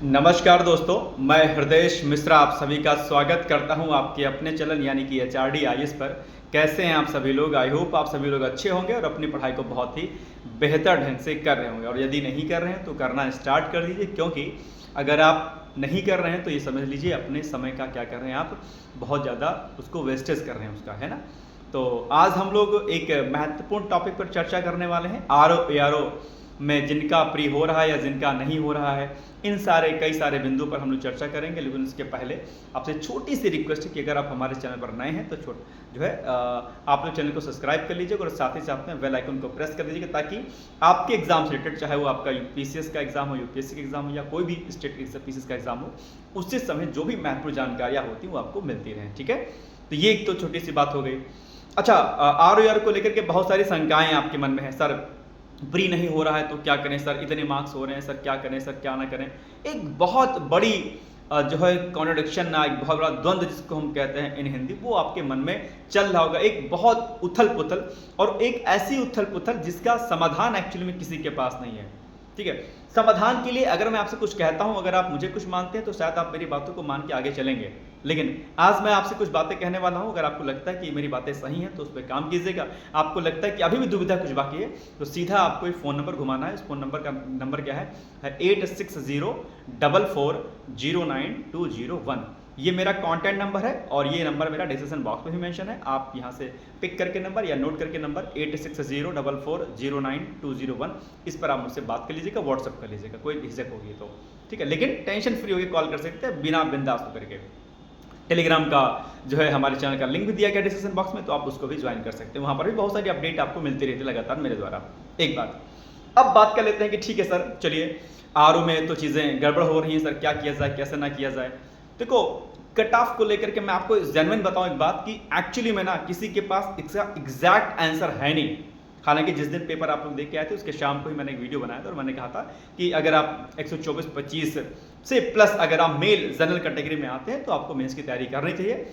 नमस्कार दोस्तों, मैं हृदयेश मिश्रा आप सभी का स्वागत करता हूं आपके अपने चैनल यानी कि HRD IAS पर। कैसे हैं आप सभी लोग? आई होप आप सभी लोग अच्छे होंगे और अपनी पढ़ाई को बहुत ही बेहतर ढंग से कर रहे होंगे। और यदि नहीं कर रहे हैं तो करना स्टार्ट कर दीजिए, क्योंकि अगर आप नहीं कर रहे हैं तो ये समझ लीजिए अपने समय का क्या कर रहे हैं, आप बहुत ज़्यादा उसको वेस्टेज कर रहे हैं उसका, है ना। तो आज हम लोग एक महत्वपूर्ण टॉपिक पर चर्चा करने वाले हैं। RO में जिनका प्री हो रहा है या जिनका नहीं हो रहा है, इन कई सारे बिंदु पर हम लोग चर्चा करेंगे। लेकिन उसके पहले आपसे छोटी सी रिक्वेस्ट है कि अगर आप हमारे चैनल पर नए हैं तो आप लोग चैनल को सब्सक्राइब कर लीजिएगा और साथ ही साथ में बेल आइकन को प्रेस कर दीजिएगा, ताकि आपके एग्जाम से रिलेटेड, चाहे वो आपका UPSC का एग्जाम हो, UPSC का एग्जाम हो या कोई भी स्टेट PCS का एग्जाम हो, उससे समय जो भी महत्वपूर्ण जानकारियाँ होती हैं वो आपको मिलती रहें। ठीक है, तो ये एक तो छोटी सी बात हो गई। अच्छा, RO को लेकर के बहुत सारी शंकाएं आपके मन में है। सर प्री नहीं हो रहा है तो क्या करें, सर इतने मार्क्स हो रहे हैं, सर क्या करें, सर क्या ना करें। एक बहुत बड़ी जो है कॉन्ट्रडिक्शन ना, एक बहुत बड़ा द्वंद्व जिसको हम कहते हैं इन हिंदी, वो आपके मन में चल रहा होगा। एक बहुत उथल पुथल, और एक ऐसी उथल पुथल जिसका समाधान एक्चुअली में किसी के पास नहीं है। ठीक है, समाधान के लिए अगर मैं आपसे कुछ कहता हूं, अगर आप मुझे कुछ मानते हैं तो शायद आप मेरी बातों को मान के आगे चलेंगे। लेकिन आज मैं आपसे कुछ बातें कहने वाला हूं, अगर आपको लगता है कि मेरी बातें सही हैं तो उस पर काम कीजिएगा। आपको लगता है कि अभी भी दुविधा कुछ बाकी है तो सीधा आपको एक फ़ोन नंबर घुमाना है। उस फ़ोन नंबर का नंबर क्या है 860444092001। ये मेरा कॉन्टैक्ट नंबर है और ये नंबर मेरा डिस्क्रिप्शन बॉक्स में भी मेंशन है। आप यहाँ से पिक करके नंबर या नोट करके नंबर 860444092001, इस पर आप मुझसे बात कर लीजिएगा, व्हाट्सअप कर लीजिएगा, कोई झिझक होगी तो। ठीक है, लेकिन टेंशन फ्री होकर कॉल कर सकते हैं, बिना बिंदास करके। टेलीग्राम का जो है हमारे चैनल का लिंक भी दिया गया डिस्क्रिप्शन बॉक्स में, तो आप उसको भी ज्वाइन कर सकते हैं। वहाँ पर भी बहुत सारी अपडेट आपको मिलती रहती है लगातार मेरे द्वारा। एक बात, अब बात कर लेते हैं कि ठीक है सर, चलिए RO में तो चीज़ें गड़बड़ हो रही हैं, सर क्या किया जाए, कैसे ना किया जाए। देखो, कट ऑफ को लेकर के मैं आपको जेन्युइन बताऊं एक बात, कि एक्चुअली में ना किसी के पास एग्जैक्ट आंसर है नहीं। हालांकि जिस दिन पेपर आप लोग देख के आए थे उसके शाम को ही मैंने एक वीडियो बनाया था और मैंने कहा था कि अगर आप 124-25 से प्लस अगर आप मेल जनरल कैटेगरी में आते हैं तो आपको मेंस की तैयारी करनी चाहिए।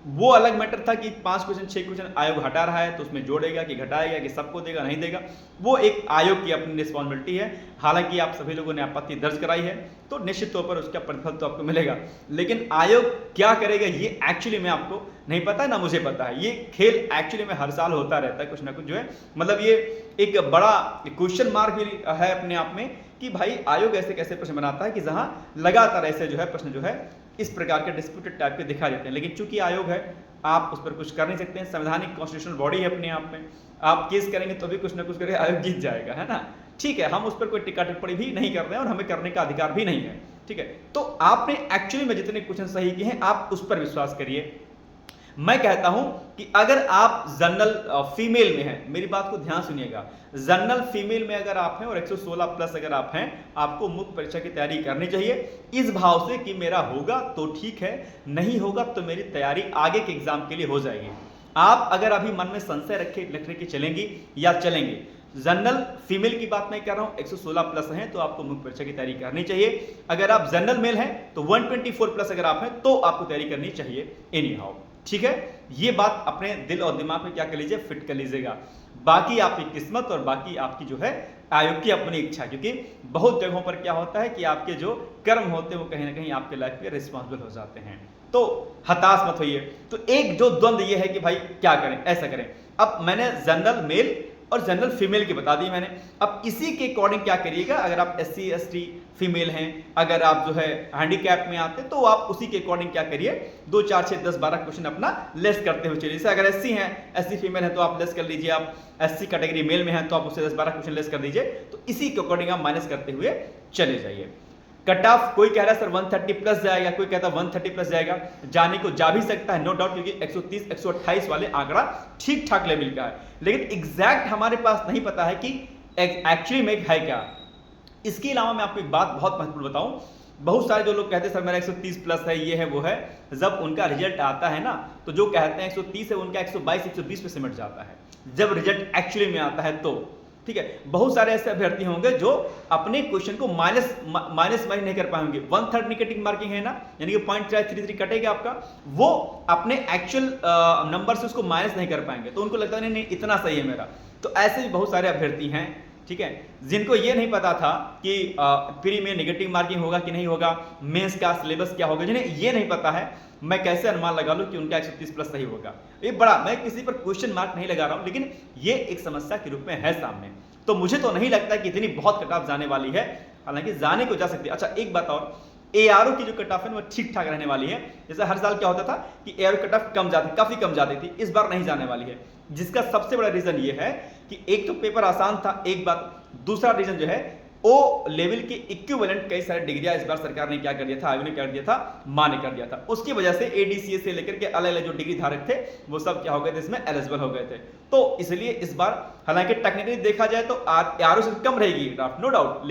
वो अलग मैटर था कि 5 क्वेश्चन 6 क्वेश्चन आयोग हटा रहा है तो उसमें जोड़ेगा कि घटाएगा कि सबको देगा नहीं देगा, वो एक आयोग की अपनी रिस्पॉन्सिबिलिटी है। हालांकि आप सभी लोगों ने आपत्ति दर्ज कराई है तो निश्चित तौर पर उसका प्रतिफल तो आपको मिलेगा, लेकिन आयोग क्या करेगा ये एक्चुअली में आपको नहीं पता है, ना मुझे पता है। ये खेल एक्चुअली में हर साल होता रहता है कुछ ना कुछ, जो है मतलब ये एक बड़ा क्वेश्चन मार्क भी है अपने आप में कि भाई आयोग ऐसे कैसे प्रश्न बनाता है कि जहां लगातार ऐसे जो है प्रश्न जो है इस प्रकार के डिस्प्यूटेड टाइप के दिखा देते हैं। लेकिन चूंकि आयोग है, आप उस पर कुछ कर नहीं सकते हैं। संवैधानिक कॉन्स्टिट्यूशनल बॉडी है अपने आप में, आप केस करेंगे तो भी कुछ ना कुछ करके आयोग जीत जाएगा, है ना। ठीक है, हम उस पर कोई टिक्का टिप्पणी भी नहीं कर रहे हैं और हमें करने का अधिकार भी नहीं है। ठीक है, तो आपने एक्चुअली में जितने क्वेश्चन सही किए हैं आप उस पर विश्वास करिए। मैं कहता हूं कि अगर आप जनरल फीमेल में हैं, मेरी बात को ध्यान सुनिएगा, जनरल फीमेल में अगर आप हैं और 116 प्लस अगर आप हैं, आपको मुख्य परीक्षा की तैयारी करनी चाहिए इस भाव से कि मेरा होगा तो ठीक है, नहीं होगा तो मेरी तैयारी आगे के एग्जाम के लिए हो जाएगी। आप अगर अभी मन में संशय रखने की चलेंगी या चलेंगे, जनरल फीमेल की बात मैं कर रहा हूं, 116 प्लस हैं तो आपको मुख्य परीक्षा की तैयारी करनी चाहिए। अगर आप जनरल मेल हैं तो 124 प्लस अगर आप हैं तो आपको तैयारी करनी चाहिए एनी हाउ। ठीक है, ये बात अपने दिल और दिमाग में क्या कर लीजिए, फिट कर लीजिएगा। बाकी आपकी किस्मत और बाकी आपकी जो है आयोग की अपनी इच्छा, क्योंकि बहुत जगहों पर क्या होता है कि आपके जो कर्म होते हैं वो कहीं ना कहीं आपके लाइफ में रिस्पॉन्सिबल हो जाते हैं। तो हताश मत होइए। तो एक जो द्वंद्व ये है कि भाई क्या करें, ऐसा करें। अब मैंने जनरल मेल और जनरल फीमेल की बता दी मैंने। अब इसी के अकॉर्डिंग क्या करिएगा, अगर आप SC ST फीमेल हैं, अगर आप जो है हैंडीकैप में आते हैं तो आप उसी के अकॉर्डिंग क्या करिए, 2 4 6 10 12 क्वेश्चन अपना लेस करते हुए चलिए। जैसे अगर SC हैं, SC फीमेल है तो आप लेस कर लीजिए, आप SC कैटेगरी मेल में हैं तो आप उससे 10 12 क्वेश्चन लेस कर दीजिए। तो इसी के अकॉर्डिंग आप माइनस करते हुए चले जाइए। कट ऑफ कोई कह रहा है सर 130 प्लस जाएगा, कोई कहता है 130 प्लस जाएगा, जाने को जा भी सकता है, नो डाउट, क्योंकि 130 128 वाले आंकड़ा ठीक ठाक लेवल का है। लेकिन एग्जैक्ट हमारे पास नहीं पता है कि एक्चुअली में है क्या। इसके अलावा मैं आपको एक बात बहुत महत्वपूर्ण बताऊं, बहुत सारे जो लोग कहते हैं सर मेरा 130 प्लस है, ये है वो है, जब उनका रिजल्ट आता है ना तो जो कहते हैं 130 है उनका 122 120 पे सिमट जाता है जब रिजल्ट एक्चुअली में आता है तो। ठीक है, बहुत सारे ऐसे अभ्यर्थी होंगे जो अपने क्वेश्चन को माइनस मार्क नहीं कर पाएंगे। 1/3 नेगेटिव मार्किंग है ना, यानी कि 0.33 कटेगा आपका, वो अपने एक्चुअल नंबर से उसको माइनस नहीं कर पाएंगे तो उनको लगता है नहीं नहीं इतना सही है मेरा। तो ऐसे भी बहुत सारे अभ्यर्थी हैं ठीक है, जिनको ये नहीं पता था कि प्री में नेगेटिव मार्किंग होगा कि नहीं होगा, मेंस का सिलेबस क्या होगा, जिन्हें ये नहीं पता है, मैं कैसे अनुमान लगा लूं कि उनका 130 प्लस सही होगा। ये बड़ा, मैं किसी पर क्वेश्चन मार्क नहीं लगा रहा हूं, लेकिन ये एक समस्या के रूप में है सामने। तो मुझे तो नहीं लगता कि इतनी बहुत कट ऑफ जाने वाली है, हालांकि जाने को जा सकती है। अच्छा एक बात और, एआरओ की जो कट ऑफ है वो ठीक ठाक रहने वाली है। जैसे हर साल क्या होता था कि एआरओ कट ऑफ कम जाती, काफी कम जाती थी, इस बार नहीं जाने वाली है, जिसका सबसे बड़ा रीजन ये है कि एक तो पेपर आसान था, एक बात, दूसरा रीजन जो है ओ लेवल के इक्विवेलेंट कई सारे डिग्रियां इस बार सरकार ने क्या कर दिया था, आयोग ने कर दिया था, मां ने कर दिया था। उसकी वजह से एडीसीए से लेकर के अलग अलग जो डिग्री धारक थे वो सब क्या हो गए थे, इसमें एलिजिबल हो गए थे। तो इसलिए इस बार हालांकि टेक्निकली देखा जाए तो एआरओ से कम रहेगी ड्राफ्ट, नो डाउट,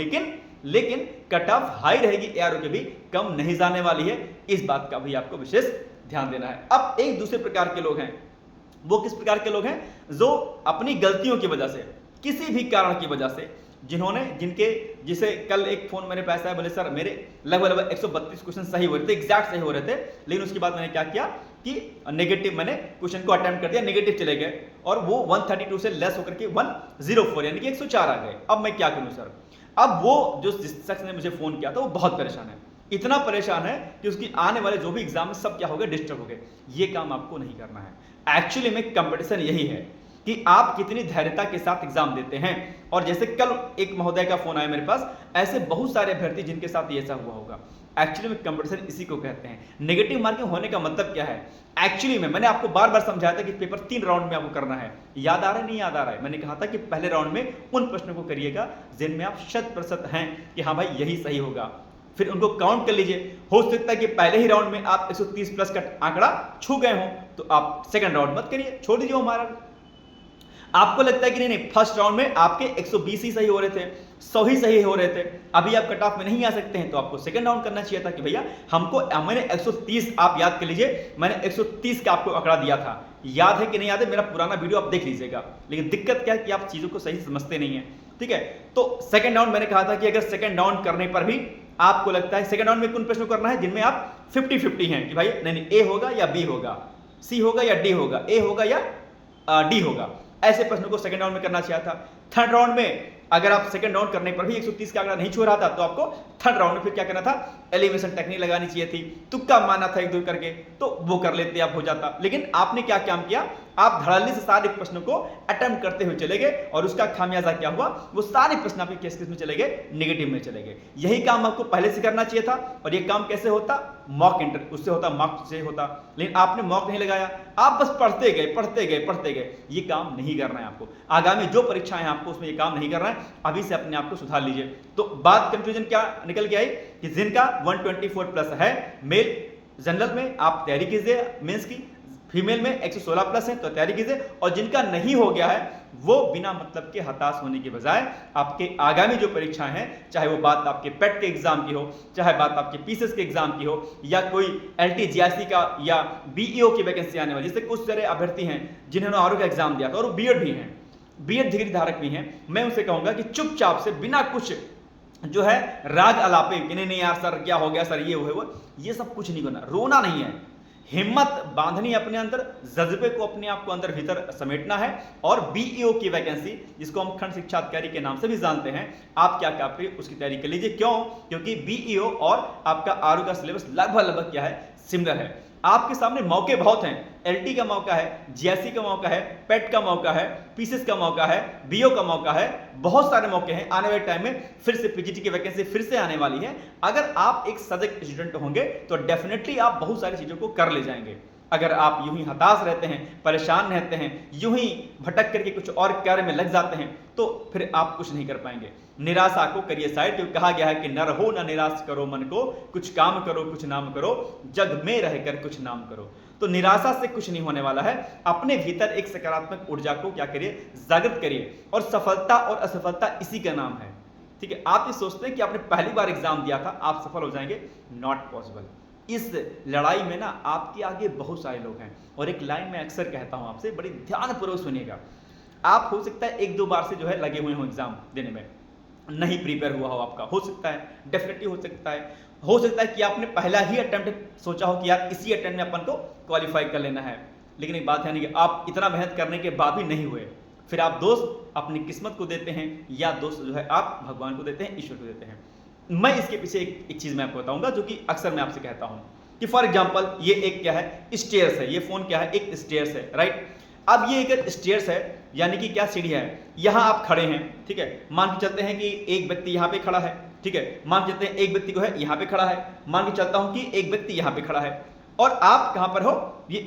लेकिन कट ऑफ हाई रहेगी, एआरओ के भी कम नहीं जाने वाली है, इस बात का भी आपको विशेष ध्यान देना है। अब एक दूसरे प्रकार के लोग हैं, वो किस प्रकार के लोग हैं, जो अपनी गलतियों की वजह से, किसी भी कारण की वजह से, जिसे कल एक फोन मेरे पास आया, बोले सर मेरे लगभग 132 क्वेश्चन सही हो रहे थे, एग्जैक्ट सही हो रहे थे, लेकिन उसके बाद मैंने क्या किया कि नेगेटिव, मैंने क्वेश्चन को अटेम्प्ट कर दिया, नेगेटिव चले गए और वो 132 से लेस होकर के 104 यानी कि 104 आ गए। अब मैं क्या करूं सर? अब वो जिस शख्स ने मुझे फोन किया था वो बहुत परेशान है, इतना परेशान है कि उसकी आने वाले जो भी एग्जाम में सब क्या हो गए, डिस्टर्ब हो गए। ये काम आपको नहीं करना है। एक्चुअली में कंपटीशन यही है कि आप कितनी धैर्यता के साथ एग्जाम देते हैं। और जैसे कल एक महोदय का फोन आया मेरे पास, ऐसे बहुत सारे अभ्यर्थी जिनके साथ ये ऐसा हुआ होगा। एक्चुअली में कंपटीशन इसी को कहते हैं। नेगेटिव मार्किंग होने का मतलब क्या है? एक्चुअली में मैंने आपको बार बार समझाया था कि पेपर 3 राउंड में आपको करना है। याद आ रहा है, नहीं याद आ रहा है? मैंने कहा था कि पहले राउंड में उन प्रश्नों को करिएगा जिनमें आप 100% हैं कि हाँ भाई यही सही होगा, फिर उनको काउंट कर लीजिए। हो सकता है कि पहले ही राउंड में आप 130 प्लस का आंकड़ा छू गए हो, तो आप सेकंड राउंड मत करिए, छोड़ दीजिए हमारा। आपको लगता है कि नहीं फर्स्ट राउंड में आपके 120 ही सही हो रहे थे, 100 ही सही हो रहे थे, अभी आप कट ऑफ में नहीं आ सकते हैं, तो आपको सेकंड राउंड करना चाहिए था कि भैया मैंने 130, आप याद कर लीजिए, मैंने 130 का आपको आंकड़ा दिया था। याद है कि नहीं याद है? मेरा पुराना वीडियो आप देख लीजिएगा। लेकिन दिक्कत क्या है कि आप चीजों को सही समझते नहीं है, ठीक है? तो सेकंड राउंड मैंने कहा था कि अगर सेकंड राउंड करने पर भी आपको लगता है, सेकंड राउंड में कौन प्रश्न करना है जिनमें आप 50-50 हैं कि भाई नहीं ए होगा या बी होगा, सी होगा या डी होगा, ए होगा या डी होगा, ऐसे प्रश्नों को सेकंड राउंड में करना चाहिए था। थर्ड राउंड में अगर आप सेकंड राउंड करने पर भी 130 का आंकड़ा नहीं छू रहा था, तो आपको थर्ड राउंड में फिर क्या करना था, एलिमिनेशन टेक्निक लगानी चाहिए थी, तुक्का मारना था एक दो करके, तो वो कर लेते आप, हो जाता। लेकिन आपने क्या काम किया, आप धड़ल्ले से सारे प्रश्नों को अटेम्प्ट करते हुए चले गए, और उसका खामियाजा क्या हुआ, वो सारे प्रश्न आपके किस में चले गए, नेगेटिव में चले गए। यही काम आपको पहले से करना चाहिए था। और ये काम कैसे होता, मॉक इंटरव्यू उससे होता, मॉक से होता, लेकिन आपने मॉक नहीं लगाया, आप बस पढ़ते गए। ये काम नहीं करना है आपको। आगामी जो परीक्षाएं हैं आपको उसमें ये काम नहीं करना है, अभी से अपने आप को सुधार लीजिए। तो बात कंक्लूजन क्या निकल के आई कि जिनका 124 प्लस है मेल जनरल में आप तैयारी कीजिए मेंस की, फीमेल में 116 प्लस है तो तैयारी कीजिए, और जिनका नहीं हो गया है वो बिना मतलब के हताश होने के बजाय आपके आगामी जो परीक्षाएं हैं, चाहे वो बात आपके पेट के एग्जाम की हो, चाहे बात आपके पीसीएस के एग्जाम की हो, या कोई एलटी जीआईसी का या बीईओ की वैकेंसी आने वाली, जैसे कुछ सारे अभ्यर्थी हैं जिन्होंने आरओ का एग्जाम दिया था और बीएड भी हैं, बीएड डिग्री धारक भी हैं, मैं उनसे कहूंगा कि चुपचाप से बिना कुछ जो है राग अलापे कि नहीं यार सर क्या हो गया सर ये हुए वो, ये सब कुछ नहीं करना, रोना नहीं है, हिम्मत बांधनी अपने अंदर, जज्बे को अपने आप को अंदर भीतर समेटना है। और बीईओ की वैकेंसी जिसको हम खंड शिक्षा अधिकारी के नाम से भी जानते हैं, आप क्या करिए उसकी तैयारी कर लीजिए। क्यों? क्योंकि बीईओ और आपका आरओ का सिलेबस लगभग क्या है, सिमिलर है। आपके सामने मौके बहुत हैं, एलटी का मौका है, जीएससी का मौका है, पेट का मौका है, पीसीएस का मौका है, बीओ का मौका है, बहुत सारे मौके हैं। आने वाले टाइम में फिर से पीजीटी की वैकेंसी फिर से आने वाली है। अगर आप एक सजग स्टूडेंट होंगे तो डेफिनेटली आप बहुत सारी चीजों को कर ले जाएंगे। अगर आप यूं ही हताश रहते हैं, परेशान रहते हैं, यूं ही भटक करके कुछ और कार्य में लग जाते हैं, तो फिर आप कुछ नहीं कर पाएंगे। निराशा को करिए साइड, क्योंकि कहा गया है कि न रहो न निराश करो मन को, कुछ काम करो कुछ नाम करो, जग में रहकर कुछ नाम करो। तो निराशा से कुछ नहीं होने वाला है। अपने भीतर एक सकारात्मक ऊर्जा को क्या करिए, जागृत करिए। और सफलता और असफलता इसी का नाम है, ठीक है? आप ये सोचते हैं कि आपने पहली बार एग्जाम दिया था आप सफल हो जाएंगे, नॉट पॉसिबल। इस लड़ाई में ना आपके आगे बहुत सारे लोग हैं। और एक लाइन मैं अक्सर कहता हूं आपसे, बड़ी ध्यानपूर्वक सुनिएगा। आप हो सकता है 1-2 बार से जो है लगे हुए हो एग्जाम देने में, नहीं प्रिपेयर हुआ हो आपका, हो सकता है, डेफिनेटली हो सकता है कि आपने पहला ही अटेम्प्ट सोचा हो कि यार इसी अटेम्प्ट में अपन को क्वालिफाई कर लेना है, लेकिन एक बात है नहीं कि आप इतना मेहनत करने के बाद भी नहीं हुए, फिर आप दोस्त अपनी किस्मत को देते हैं या दोस्त जो है आप भगवान को देते हैं, ईश्वर को देते हैं। मैं इसके पीछे एक चीज मैं आपको बताऊंगा जो कि अक्सर मैं आपसे कहता हूं कि फॉर एग्जांपल ये एक क्या है, स्टेयर्स है, ये फोन क्या है, एक स्टेयर्स है, राइट। अब ये एक स्टेयर्स है यानी कि क्या, सीढ़ी है। यहां आप खड़े हैं, ठीक है, मान के चलते हैं कि एक व्यक्ति यहां पे खड़ा है, ठीक है, मान के चलते हैं एक व्यक्ति को है यहां पे खड़ा है, मान के चलता हूं कि एक व्यक्ति यहां पे खड़ा है और आप कहां पर हो, ये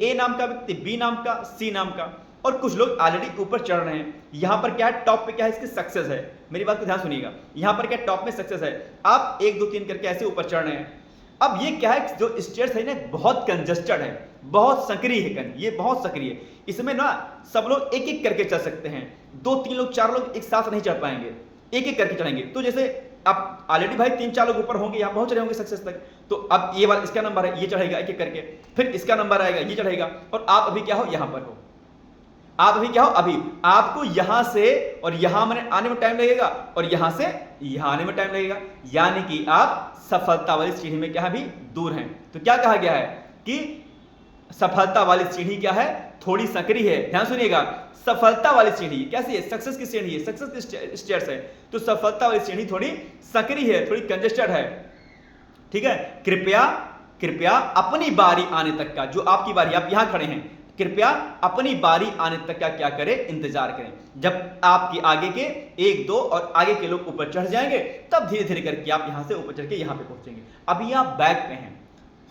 ए नाम का व्यक्ति, बी नाम का, सी नाम का, और कुछ लोग ऑलरेडी ऊपर चढ़ रहे हैं। यहां पर क्या है, टॉप पे क्या है, इसकी सक्सेस है। मेरी बात को ध्यान सुनिएगा, यहां पर क्या टॉप में सक्सेस है, आप 1 2 3 करके ऐसे ऊपर चढ़ रहे हैं। अब ये क्या है, जो स्टेयर्स है ना बहुत कंजस्टेड है, बहुत सक्रिय है, ये बहुत सक्रिय है। इसमें ना सब लोग एक एक करके चल सकते हैं, 2 3 लोग 4 लोग एक साथ नहीं चढ़ पाएंगे, एक एक करके चढ़ेंगे। तो जैसे आप ऑलरेडी भाई 3 4 लोग ऊपर होंगे, यहां पहुंच रहे होंगे सक्सेस तक, तो अब ये वाला इसका नंबर है, ये चढ़ेगा एक एक करके, फिर इसका नंबर आएगा, ये चढ़ेगा, और आप अभी क्या हो, यहां पर हो। आप अभी क्या हो, अभी आपको यहां से और यहां मैंने आने में टाइम लगेगा और यहां से यहां आने में टाइम लगेगा, यानी कि आप सफलता वाली सीढ़ी में क्या है, अभी दूर हैं। तो क्या कहा गया है कि सफलता वाली सीढ़ी क्या है, थोड़ी सक्रिय है। ध्यान सुनिएगा, सफलता वाली सीढ़ी कैसी है, सक्सेस की सीढ़ी है, सक्सेस की स्टेयर्स है, तो सफलता वाली सीढ़ी थोड़ी सक्रिय है, थोड़ी कंजेस्टेड है, ठीक है। कृपया कृपया अपनी बारी आने तक का, जो आपकी बारी, आप यहां खड़े हैं, कृपया अपनी बारी आने तक का क्या करें, इंतजार करें। जब आपके आगे के 1 2 और आगे के लोग ऊपर चढ़ जाएंगे, तब धीरे धीरे करके आप यहां से ऊपर चढ़ के यहां पे पहुंचेंगे। अभी आप बैक पे हैं,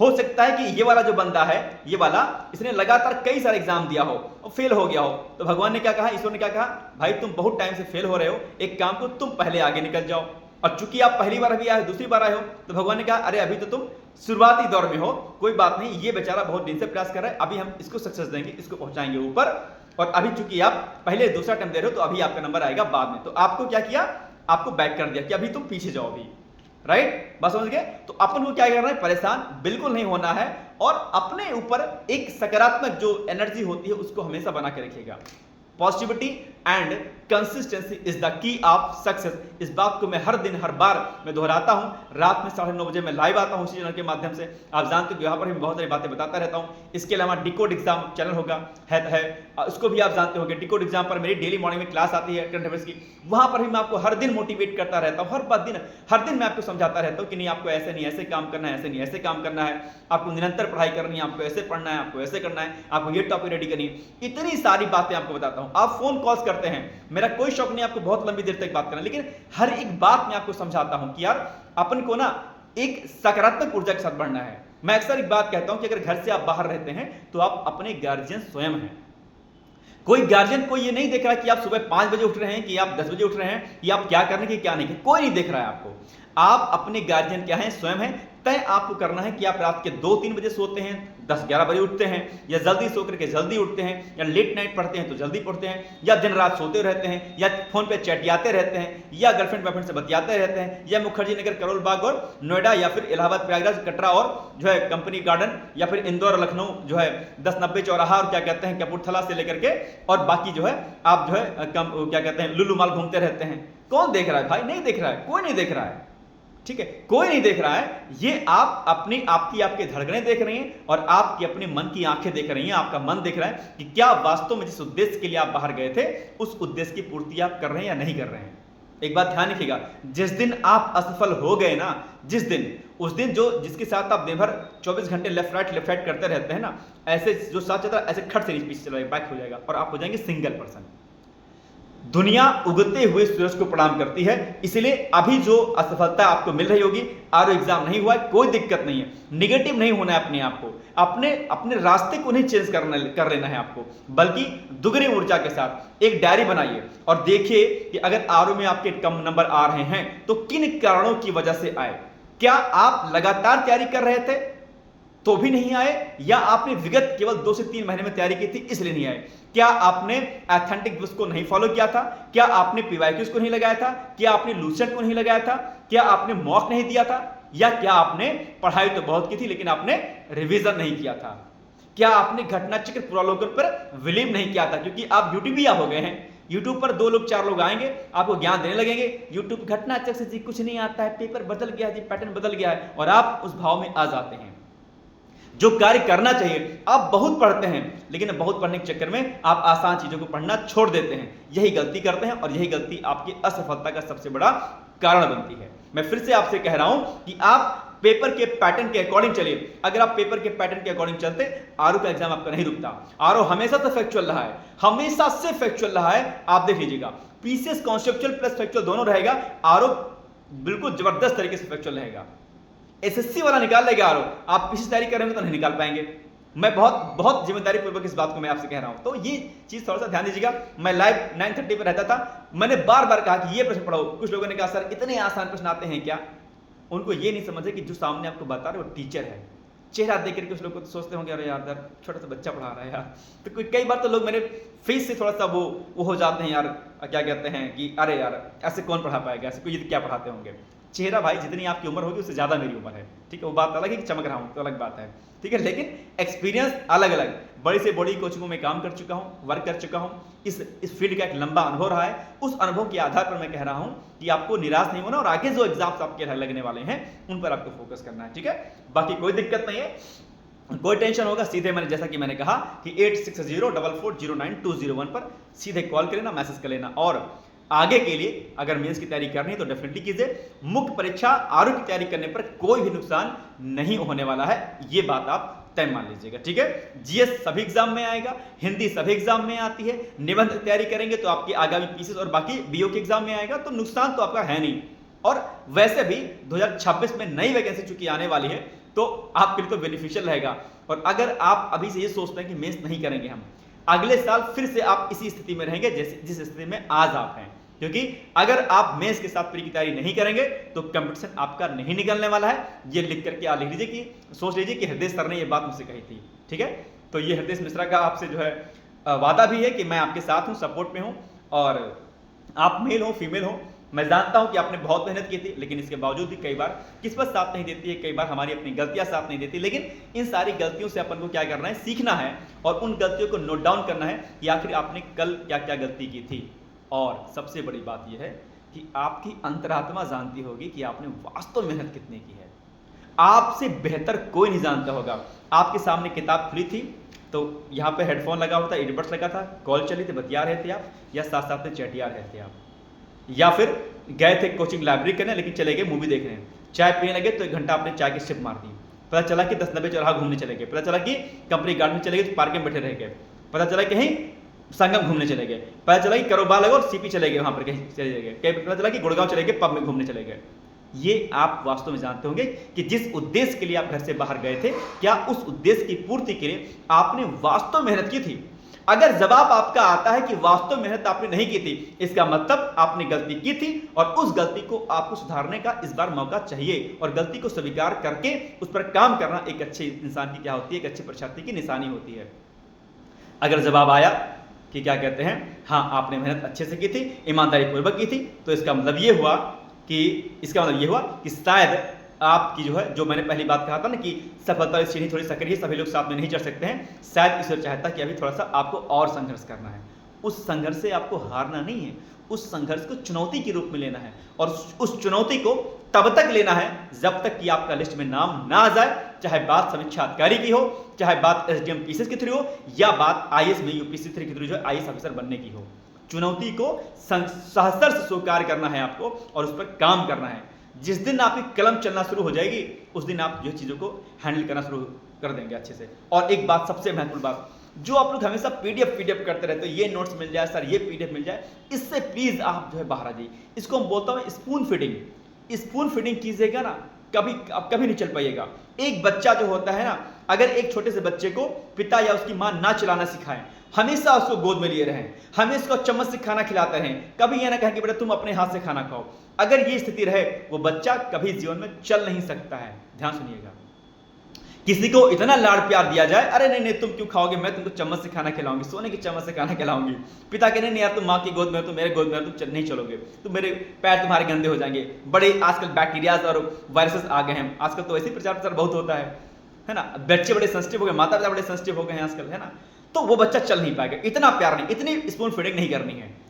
हो सकता है कि ये वाला जो बंदा है, ये वाला, इसने लगातार कई सारे एग्जाम दिया हो और फेल हो गया हो, तो भगवान ने क्या कहा, ईश्वर ने क्या कहा, भाई तुम बहुत टाइम से फेल हो रहे हो, एक काम को तुम पहले आगे निकल जाओ। और चूंकि आप पहली बार अभी आए, दूसरी बार आए हो, तो भगवान ने कहा अरे अभी तो तुम शुरुआती दौर में हो, कोई बात नहीं, ये बेचारा बहुत दिन से प्रयास कर रहा है, अभी हम इसको सक्सेस देंगे, इसको पहुंचाएंगे ऊपर, और अभी चूंकि आप पहले दूसरा टाइम दे रहे हो, तो अभी आपका नंबर आएगा बाद में। तो आपको क्या किया, आपको बैक कर दिया कि अभी तुम पीछे जाओ अभी, राइट, बात समझ गए। तो अपन को क्या करना है, परेशान बिल्कुल नहीं होना है, और अपने ऊपर एक सकारात्मक जो एनर्जी होती है उसको हमेशा बना के रखिएगा। Positivity and consistency is the key of success. इस बात को मैं हर दिन हर बार मैं दोहराता हूं। रात में 9:30 बजे मैं लाइव आता हूं इसी चैनल के माध्यम से, आप जानते हो कि यहाँ पर भी बहुत सारी बातें बताता रहता हूं। इसके अलावा डिकोड एग्जाम चैनल होगा है उसको भी आप जानते होंगे। डिकोड एग्जाम पर मेरी डेली मॉर्निंग में क्लास आती है करंट अफेयर्स की, वहां पर भी मैं आपको हर दिन मोटिवेट करता रहता हूं, हर दिन मैं आपको समझाता रहता हूं कि नहीं आपको ऐसे नहीं ऐसे काम करना है, ऐसे नहीं ऐसे काम करना है, आपको निरंतर पढ़ाई करनी है, आपको ऐसे पढ़ना है, आपको ऐसे करना है, आपको ये टॉपिक रेडी करनी है। इतनी सारी बातें आपको बताता हूं। आप फोन कॉल्स करते हैं, मेरा कोई शौक नहीं आपको बहुत लंबी देर तक बात करना, लेकिन हर एक बात मैं आपको समझाता हूं कि यार अपन को ना एक सकारात्मक ऊर्जा के साथ बढ़ना है। मैं अक्सर एक बात कहता हूं कि अगर घर से आप बाहर रहते हैं तो आप अपने गार्जियन स्वयं हैं। कोई गार्जियन कोई ये नहीं देख रहा कि आप सुबह 5 बजे उठ रहे हैं कि आप 10 बजे उठ रहे हैं, या आप क्या करने की क्या नहीं, कोई नहीं देख रहा है आपको। आप अपने गार्जियन क्या हैं, स्वयं हैं। तय आपको करना है कि आप रात के 2-3 बजे सोते हैं, 10-11 बजे उठते हैं, या जल्दी सो करके जल्दी उठते हैं, या लेट नाइट पढ़ते हैं तो जल्दी पढ़ते हैं, या दिन रात सोते रहते हैं, या फोन पे चैटियाते रहते हैं, या गर्लफ्रेंड बॉयफ्रेंड से बतियाते रहते हैं, या मुखर्जी नगर, करोल बाग और नोएडा, या फिर इलाहाबाद, प्रयागराज, कटरा और जो है कंपनी गार्डन, या फिर इंदौर, लखनऊ जो है 1090 चौराहा और क्या कहते हैं कपूरथला से लेकर के और बाकी जो है आप जो है क्या कहते हैं लुलु माल घूमते रहते हैं। कौन देख रहा है भाई? नहीं देख रहा है, कोई नहीं देख रहा है, ठीक है, कोई नहीं देख रहा है। ये आप आपकी धड़कनें देख रही हैं और आपकी अपने मन की आंखें देख रही हैं। आपका मन देख रहा है कि क्या वास्तव में जिस उद्देश्य के लिए आप बाहर गए थे उस उद्देश्य की पूर्ति आप कर रहे हैं या नहीं कर रहे हैं। एक बात ध्यान रखिएगा, जिस दिन आप असफल हो गए ना, उस दिन जो जिसके साथ आप दिन भर 24 घंटे लेफ्ट राइट करते रहते हैं ना, ऐसे जो साथ चलता है ऐसे खट से पीछे चला बैक हो जाएगा और आप हो जाएंगे सिंगल पर्सन। दुनिया उगते हुए सूरज को प्रणाम करती है, इसलिए अभी जो असफलता आपको मिल रही होगी, आरओ एग्जाम नहीं हुआ है, कोई दिक्कत नहीं है, निगेटिव नहीं होना है अपने आप को, अपने रास्ते को नहीं चेंज कर लेना है आपको, बल्कि दुगनी ऊर्जा के साथ एक डायरी बनाइए और देखिए कि अगर आरओ में आपके कम नंबर आ रहे हैं तो किन कारणों की वजह से आए। क्या आप लगातार तैयारी कर रहे थे तो भी नहीं आए, या आपने विगत केवल 2 से 3 महीने में तैयारी की थी इसलिए नहीं आए? क्या आपने ऑथेंटिक बुक्स को नहीं फॉलो किया था? क्या आपने पीवाईक्यूज को नहीं लगाया था? क्या आपने लूसेंट को नहीं लगाया था? क्या आपने मॉक नहीं दिया था? या क्या आपने पढ़ाई तो बहुत की थी लेकिन आपने रिवीजन नहीं किया था? क्या आपने घटना चक्र पुरालोकन पर बिलीव नहीं किया था? क्योंकि आप यूट्यूबिया हो गए हैं, यूट्यूब पर 2 लोग 4 लोग आएंगे, आपको ज्ञान देने लगेंगे, यूट्यूब घटना चक्र से जी कुछ नहीं आता है, पेपर बदल गया जी, पैटर्न बदल गया है, और आप उस भाव में आ जाते हैं। जो कार्य करना चाहिए। आप बहुत पढ़ते हैं, लेकिन बहुत पढ़ने के चक्कर में आप आसान चीजों को पढ़ना छोड़ देते हैं, यही गलती करते हैं, और यही गलती आपकी असफलता का सबसे बड़ा कारण बनती है। मैं फिर से आपसे कह रहा हूं कि आप पेपर के पैटर्न के अकॉर्डिंग चलिए। अगर आप पेपर के पैटर्न के अकॉर्डिंग चलते, आरओ का एग्जाम आपका नहीं रुकता। आरओ हमेशा से फैक्चुअल रहा है, हमेशा से फैक्चुअल रहा है। आप देख लीजिएगा, पीसीएस कॉन्सेप्चुअल प्लस फैक्चुअल दोनों रहेगा, आरओ बिल्कुल जबरदस्त तरीके से फैक्चुअल रहेगा। एसएससी वाला निकाल लेगा आरओ, आप पीसीएस तैयारी करेंगे तो नहीं निकाल पाएंगे। मैं बहुत जिम्मेदारी पूर्वक इस बात को मैं आपसे कह रहा हूं, तो ये चीज थोड़ा सा ध्यान दीजिएगा। मैं लाइव 9:30 पर रहता था, मैंने बार बार कहा कि ये प्रश्न पढ़ो। कुछ लोगों ने कहा सर इतने आसान प्रश्न आते हैं क्या? उनको ये नहीं समझे कि जो सामने आपको बता रहे वो टीचर है। चेहरा देख करके उस लोग को तो सोचते होंगे अरे यार छोटा सा बच्चा पढ़ा रहा है यार। तो कई बार तो लोग मेरे फेस से थोड़ा सा वो हो जाते हैं यार, क्या कहते हैं कि अरे यार ऐसे कौन पढ़ा पाएगा, ऐसे कोई क्या पढ़ाते होंगे। चेहरा भाई जितनी आपकी उम्र होगी उससे ज्यादा मेरी उम्र है, ठीक है, वो बात अलग है कि चमक रहा हूं तो अलग बात है, ठीक है, लेकिन एक्सपीरियंस अलग अलग। बड़ी से बड़ी कोचिंगों में काम कर चुका हूं, वर्क कर चुका हूं, इस फील्ड का एक लंबा अनुभव रहा है। उस अनुभव के आधार पर मैं कह रहा हूं कि आपको निराश नहीं होना, और आगे जो एग्जाम्स आपके लगने वाले हैं उन पर आपको फोकस करना है, ठीक है। बाकी कोई दिक्कत नहीं है, कोई टेंशन होगा सीधे मैंने जैसा कि मैंने कहा कि 8604409201 पर सीधे कॉल कर लेना, मैसेज कर लेना। और आगे के लिए अगर मेंस की तैयारी करनी है तो डेफिनेटली कीजिए। मुख्य परीक्षा आरओ की तैयारी करने पर कोई भी नुकसान नहीं होने वाला है, ये बात आप तय मान लीजिएगा, ठीक है। जीएस सभी एग्जाम में आएगा, हिंदी सभी एग्जाम में आती है, निबंध तैयारी करेंगे तो आपकी आगामी पीसीएस और बाकी बीओ के एग्जाम में आएगा, तो नुकसान तो आपका है नहीं। और वैसे भी 2026 में नई वैकेंसी चूंकि आने वाली है तो आपके लिए तो बेनिफिशियल रहेगा। और अगर आप अभी से ये सोचते हैं कि मेंस नहीं करेंगे हम, अगले साल फिर से आप इसी स्थिति में रहेंगे जिस स्थिति में आज आप हैं, क्योंकि अगर आप मेंस के साथ प्री की तैयारी नहीं करेंगे तो कंपटीशन आपका नहीं निकलने वाला है। ये लिख करके आप लिख लीजिए कि सोच लीजिए कि हृदय सर ने ये बात मुझसे कही थी, ठीक है। तो ये हृदय मिश्रा का आपसे जो है वादा भी है कि मैं आपके साथ हूं, सपोर्ट में हूं। और आप मेल हो फीमेल हो, मैं जानता हूं कि आपने बहुत मेहनत की थी, लेकिन इसके बावजूद भी कई बार किस्मत साथ नहीं देती है, कई बार हमारी अपनी गलतियां साथ नहीं देती। लेकिन इन सारी गलतियों से अपन को क्या करना है, सीखना है, और उन गलतियों को नोट डाउन करना है कि आखिर आपने कल क्या क्या गलती की थी। और सबसे बड़ी बात यह है कि आपकी अंतरात्मा जानती होगी कि आपने वास्तव मेहनत कितनी की है। आपसे बेहतर कोई नहीं जानता होगा। आपके सामने किताब खुली थी तो यहाँ पे हेडफोन लगा हुआ था, ईयरबड्स लगा था, कॉल चली थी, बतिया रहे थे आप, या साथ साथ में चैटिया रहे थे आप, या फिर गए थे कोचिंग लाइब्रेरी करने लेकिन चले गए मूवी देखने, चाय पीने लगे तो 1 घंटा आपने चाय की सिप मार दी, पता चला कि 10 90 चौराहा घूमने चले गए, पता चला कि कंपनी गार्डन में चले गए तो पार्क में बैठे रह गए, पता चला कहीं संगम घूमने चले गए, पता चला कि करोबा लगा और सीपी चले गए, वहां पर कहीं चले गए, कहीं पता चला कि गुड़गांव चले गए, पब में घूमने चले गए। ये आप वास्तव में जानते होंगे कि जिस उद्देश्य के लिए आप घर से बाहर गए थे, क्या उस उद्देश्य की पूर्ति के लिए आपने वास्तव मेहनत की थी? अगर जवाब आपका आता है कि वास्तव मेहनत आपने नहीं की थी, इसका मतलब आपने गलती की थी और उस गलती को आपको सुधारने का इस बार मौका चाहिए, और गलती को स्वीकार करके उस पर काम करना एक अच्छे इंसान की क्या होती है, एक अच्छे परीक्षार्थी की निशानी होती है। अगर जवाब आया कि क्या कहते हैं, हाँ आपने मेहनत अच्छे से की थी, ईमानदारी पूर्वक की थी, तो इसका मतलब ये हुआ कि शायद आपकी जो है, जो मैंने पहली बात कहा था ना कि सफलता की सीढ़ी थोड़ी सकरी है, सभी लोग साथ में नहीं चढ़ सकते हैं, शायद ईश्वर चाहता कि अभी थोड़ा सा आपको और संघर्ष करना है। उस संघर्ष से आपको हारना नहीं है, उस संघर्ष को चुनौती के रूप में लेना है, और उस चुनौती को तब तक लेना है जब तक कि आपका लिस्ट में नाम ना आ जाए, चाहे बात समीक्षा अधिकारी की हो, चाहे बात एसडीएम पीसीएस की थ्रू हो, या बात आईएएस में यूपीएससी 3 के थ्रू जो है आईएएस ऑफिसर बनने की हो। चुनौती को सहर्ष स्वीकार करना है आपको और उस पर काम करना है। जिस दिन आपकी कलम चलना शुरू हो जाएगी, उस दिन आप जो चीजों को हैंडल करना शुरू कर देंगे अच्छे से। और एक बात, सबसे महत्वपूर्ण बात, जो आप लोग हमेशा पीडीएफ करते रहते हो, ये नोट्स मिल जाए सर, ये पीडीएफ मिल जाए, इससे प्लीज आप जो है बाहर आ जाइए। इसको हम बोलता हूँ स्पून फीडिंग कीजिएगा ना, कभी नहीं चल पाइएगा। एक बच्चा जो होता है ना, अगर एक छोटे से बच्चे को पिता या उसकी मां ना चलाना सिखाए, हमेशा उसको गोद में लिए रहें, हमेशा उसको चम्मच से खाना खिलाते रहें, कभी यह ना कहें कि बेटा तुम अपने हाथ से खाना खाओ, अगर ये स्थिति रहे, वो बच्चा कभी जीवन में चल नहीं सकता है। ध्यान सुनिएगा, किसी को इतना लाड़ प्यार दिया जाए, अरे नहीं नहीं तुम क्यों खाओगे, मैं तुमको चम्मच से खाना खिलाऊंगी, सोने की चम्मच से खाना खिलाऊंगी। पिता के नहीं यार तुम माँ की गोद में हो, तुम मेरे गोद में हो, तुम नहीं चलोगे, तुम मेरे पैर तुम्हारे गंदे हो जाएंगे। बड़े आजकल बैक्टीरियाज और वायरसेस आ गए हैं, आजकल तो ऐसे ही प्रचार प्रसार बहुत होता है ना। बच्चे बड़े सेंसिटिव हो गए, माता पिता बड़े सेंसिटिव हो गए हैं आजकल, है ना। तो वो बच्चा चल नहीं पाएगा, इतना प्यार नहीं, इतनी स्पून फीडिंग नहीं करनी है।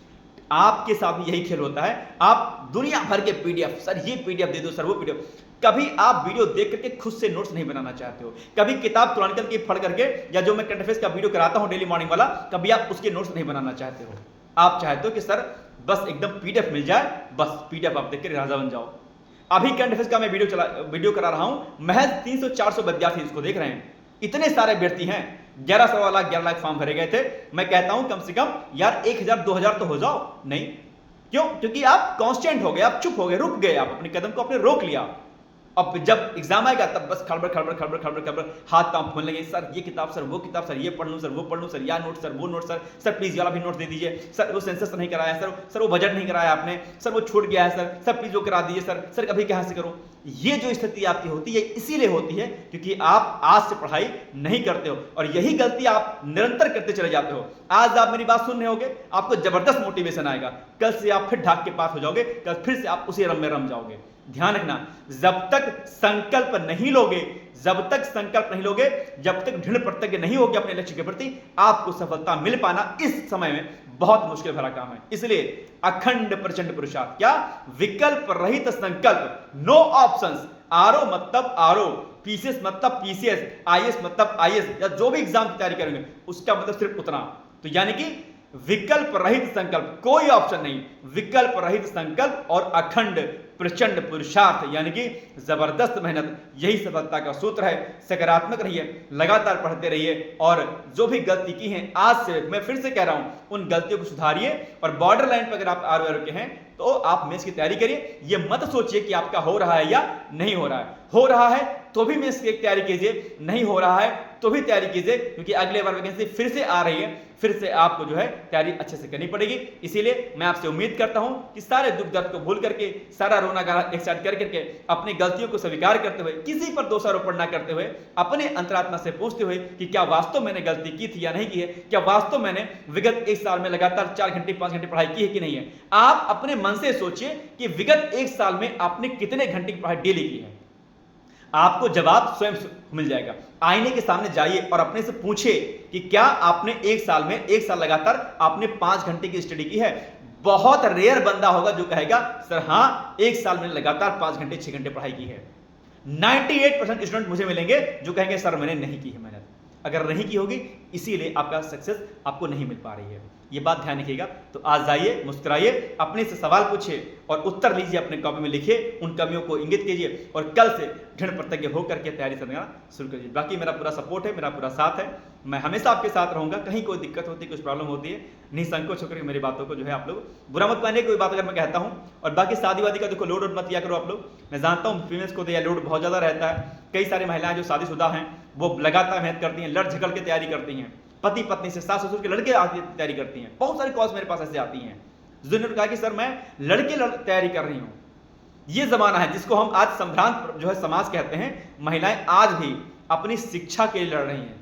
आपके साथ भी यही खेल होता है। आप दुनिया भर के पीडीएफ, सर ये पीडीएफ दे दो, सर वो पीडीएफ, कभी आप वीडियो देख करके खुद से नोट्स नहीं बनाना चाहते हो, कभी किताब क्रॉनिकल की पढ़ करके या जो मैं करंट अफेयर्स का वीडियो कराता हूं डेली मॉर्निंग वाला, कभी आप उसके नोट्स नहीं बनाना चाहते हो। आप चाहते हो कि सर बस एकदम पीडीएफ मिल जाए, बस पीडीएफ आप देख कर राजा बन जाओ। अभी करंट अफेयर्स का मैं वीडियो करा रहा हूं, महज 300-400 विद्यार्थी इसको देख रहे हैं। इतने सारे अभ्यर्थी हैं, 11 लाख फॉर्म भरे गए थे। मैं कहता हूं कम से कम यार 1000-2000 तो हो जाओ। नहीं, क्यों? क्योंकि आप कांस्टेंट हो गए, आप चुप हो गए, रुक गए, आप अपने कदम को आपने रोक लिया। अब जब एग्जाम आएगा तब बस खड़बड़ हाथ पांव फूलने लगे, सर ये किताब, सर वो किताब, सर ये पढ़ लूं, सर वो पढ़ लूं, सर या नोट, सर वो नोट, सर प्लीज वाला भी नोट दे दीजिए, सर वो सेंसस नहीं कराया, सर वो बजट नहीं कराया आपने, सर वो छूट गया है, सर प्लीज वो करा दीजिए, सर अभी कहां से करूं। ये जो स्थिति आपकी होती है इसीलिए होती है क्योंकि आप आज से पढ़ाई नहीं करते हो, और यही गलती आप निरंतर करते चले जाते हो। आज आप मेरी बात सुन रहे होगे, आपको जबरदस्त मोटिवेशन आएगा, कल से आप फिर ढाक के पास हो जाओगे, कल फिर से आप उसी रम में रम जाओगे। ध्यान रखना, जब तक संकल्प नहीं लोगे, जब तक दृढ़ प्रतिज्ञ नहीं होगे अपने लक्ष्य के प्रति, आपको सफलता मिल पाना इस समय में बहुत मुश्किल भरा काम है। इसलिए अखंड प्रचंड पुरुषार्थ, क्या विकल्प रहित संकल्प, नो ऑप्शंस। आरओ मतलब आरओ, पीसीएस मतलब पीसीएस, आईएएस मतलब आईएएस, या जो भी एग्जाम की तैयारी करेंगे उसका मतलब सिर्फ उतना। तो यानी कि विकल्प रहित संकल्प, कोई ऑप्शन नहीं, विकल्प रहित संकल्प और अखंड प्रचंड पुरुषार्थ यानी कि जबरदस्त मेहनत, यही सफलता का सूत्र है। सकारात्मक रहिए, लगातार पढ़ते रहिए, और जो भी गलती की है आज से, मैं फिर से कह रहा हूं, उन गलतियों को सुधारिए। और बॉर्डर लाइन पर अगर आप आरओ के हैं तो आप मेंस की तैयारी करिए। ये मत सोचिए कि आपका हो रहा है या नहीं हो रहा है। हो रहा है तो भी मेंस की तैयारी कीजिए, नहीं हो रहा है तो भी तैयारी कीजिए, क्योंकि अगले बार वैकेंसी फिर से आ रही है, फिर से आपको जो है तैयारी अच्छे से करनी पड़ेगी। इसीलिए मैं आपसे उम्मीद करता हूं कि सारे दुख दर्द को भूल करके, सारा रोना गाना एक साइड कर करके, अपनी गलतियों को स्वीकार करते हुए, किसी पर दोषारोपण ना करते हुए, अपने अंतरात्मा से पूछते हुए कि क्या वास्तव मैंने गलती की थी या नहीं की है, क्या वास्तव मैंने विगत एक साल में लगातार 4 घंटे 5 घंटे पढ़ाई की है कि नहीं है। आप अपने मन से सोचिए कि विगत एक साल में आपने कितने घंटे की पढ़ाई डेली की है। आपको जवाब स्वयं मिल जाएगा। आईने के सामने जाइए और अपने से पूछिए कि क्या आपने एक साल लगातार आपने 5 घंटे की स्टडी की है। बहुत रेयर बंदा होगा जो कहेगा सर हाँ, एक साल में लगातार 5 घंटे 6 घंटे पढ़ाई की है। 98% स्टूडेंट मुझे मिलेंगे जो कहेंगे सर मैंने नहीं की है मेहनत। अगर नहीं की होगी इसीलिए आपका सक्सेस आपको नहीं मिल पा रही है, ये बात ध्यान रखिएगा। तो आज जाइए, मुस्कुराइए, अपने से सवाल पूछिए और उत्तर लीजिए, अपने कॉपी में लिखिए, उन कमियों को इंगित कीजिए और कल से दृढ़ प्रतिज्ञ होकर के तैयारी करना शुरू कीजिए। बाकी मेरा पूरा सपोर्ट है, मेरा पूरा साथ है, मैं हमेशा आपके साथ रहूंगा। कहीं कोई दिक्कत होती है, कुछ प्रॉब्लम होती है, निसंकोच होकर मेरी बातों को जो है आप लोग बुरा मत मानिए कोई बात अगर मैं कहता हूँ। और बाकी शादी वादी का देखो लोड मत लिया करो आप लोग। मैं जानता हूँ फीमेल्स को तो यह लोड बहुत ज़्यादा रहता है। कई सारी महिलाएं जो शादीशुदा हैं वो लगातार मेहनत करती हैं, लड़ झगड़ के तैयारी करती हैं, पति पत्नी से, सास ससुर के लड़के तैयारी करती हैं। बहुत सारी कॉल्स मेरे पास ऐसे आती हैं जिन्होंने कहा कि सर मैं लड़के तैयारी कर रही हूँ। ये जमाना है जिसको हम आज संभ्रांत जो है समाज कहते हैं। महिलाएं आज भी अपनी शिक्षा के लिए लड़ रही हैं।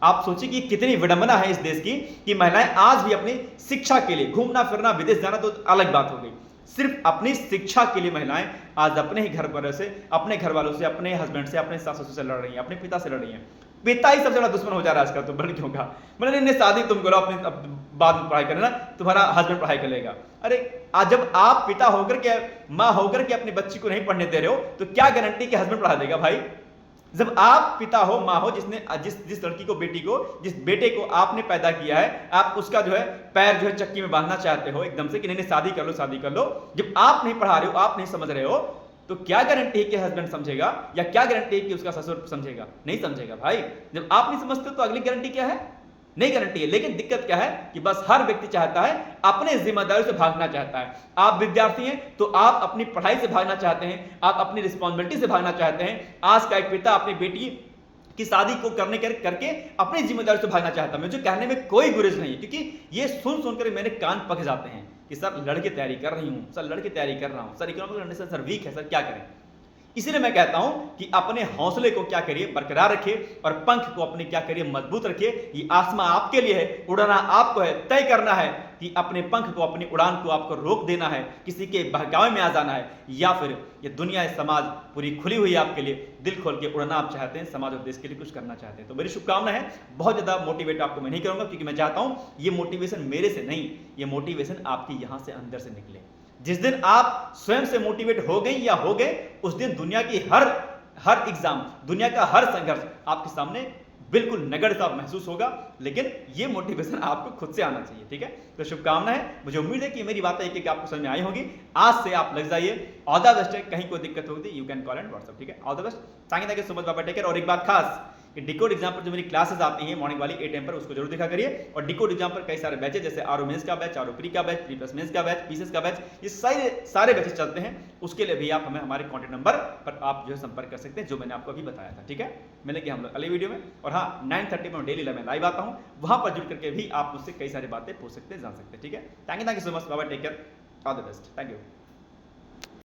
आप सोचिए कि कितनी विडंबना है इस देश की कि महिलाएं आज भी अपनी शिक्षा के लिए, घूमना फिरना विदेश जाना तो अलग बात हो गई, सिर्फ अपनी शिक्षा के लिए महिलाएं आज अपने ही घर वालों से, अपने घर वालों से, अपने हस्बैंड से, अपने सास ससुर से लड़ रही हैं, अपने पिता से लड़ रही हैं। पिता ही सबसे बड़ा दुश्मन हो जा रहा है आजकल तो लड़कियों का। मतलब इन्हें शादी तुम करो, अपने बाद में पढ़ाई करना, तुम्हारा हस्बैंड पढ़ाई कर लेगा। अरे आज जब आप पिता होकर के, माँ होकर के अपनी बच्ची को नहीं पढ़ने दे रहे हो तो क्या गारंटी कि हस्बैंड पढ़ा देगा भाई। जब आप पिता हो, माँ हो, जिसने जिस लड़की को, बेटी को, जिस बेटे को आपने पैदा किया है, आप उसका जो है पैर जो है चक्की में बांधना चाहते हो एकदम से कि नहीं शादी कर लो, शादी कर लो। जब आप नहीं पढ़ा रहे हो, आप नहीं समझ रहे हो, तो क्या गारंटी है कि हस्बैंड समझेगा, या क्या गारंटी है कि उसका ससुर समझेगा? नहीं समझेगा भाई। जब आप नहीं समझते तो अगली गारंटी क्या है? नहीं गारंटी है। लेकिन दिक्कत क्या है कि बस हर व्यक्ति चाहता है, अपने जिम्मेदारी से भागना चाहता है। आप विद्यार्थी हैं तो आप अपनी पढ़ाई से भागना चाहते हैं, आप अपनी रिस्पॉन्सिबिलिटी से भागना चाहते हैं। आज का एक पिता अपनी बेटी की शादी को करके अपनी जिम्मेदारी से भागना चाहता है। मुझे कहने में कोई गुरेज नहीं है, क्योंकि ये सुन कर मेरे कान पक जाते हैं कि सर लड़के तैयारी कर रही हूं, सर लड़के तैयारी कर रहा हूं, sir economic condition sir weak है, सर क्या करें। इसीलिए मैं कहता हूं कि अपने हौसले को क्या करिए, बरकरार रखिए और पंख को अपने क्या करिए, मजबूत रखिए। ये आसमां आपके लिए है, उड़ना आपको है, तय करना है कि अपने पंख को, अपनी उड़ान को आपको रोक देना है, किसी के बहकावे में आ जाना है, या फिर ये दुनिया समाज पूरी खुली हुई है आपके लिए, दिल खोल के उड़ना आप चाहते हैं, समाज और देश के लिए कुछ करना चाहते हैं। तो मेरी शुभकामना है। बहुत ज्यादा मोटिवेट आपको मैं नहीं करूंगा, क्योंकि मैं चाहता हूं ये मोटिवेशन मेरे से नहीं, ये मोटिवेशन आपकी यहां से अंदर से निकले। जिस दिन आप स्वयं से मोटिवेट हो गई या हो गए, उस दिन दुनिया की हर एग्जाम, दुनिया का हर संघर्ष आपके सामने बिल्कुल नगण्य सा महसूस होगा। लेकिन ये मोटिवेशन आपको खुद से आना चाहिए, ठीक है। तो शुभकामनाएं, मुझे उम्मीद है कि मेरी बातें एक एक आपको समझ में आई होगी। आज से आप लग जाइए। ऑल द बेस्ट है, कहीं कोई दिक्कत होगी you can call and WhatsApp, ठीक है। All the best, thank you so much, बाबा टेक केयर। और एक बात खास कि डिकोड एग्जाम पर जो मेरी क्लासेस आती हैं मॉर्निंग वाली 8 AM पर, उसको जरूर देखा करिए। और डिकोड एग्जाम पर कई सारे बैचेस, जैसे आरओ मेंस का बैच, आरओ प्री का बैच, प्री प्लस मेंस का बैच, पीसीएस का बैच, ये सारे बैचेस चलते हैं। उसके लिए भी आप हमें हमारे कॉन्टैक्ट नंबर पर आप जो है संपर्क कर सकते हैं, जो मैंने आपको अभी बताया था, ठीक है। मिलेंगे हम लोग अगले वीडियो में। और हाँ, 9:30 में डेली लाइव आता हूँ, वहां पर जुड़ करके भी आप मुझसे कई सारी बातें पूछ सकते हैं, जान सकते हैं, ठीक है। थैंक यू सो मच, बाबा take care, all the best, thank you.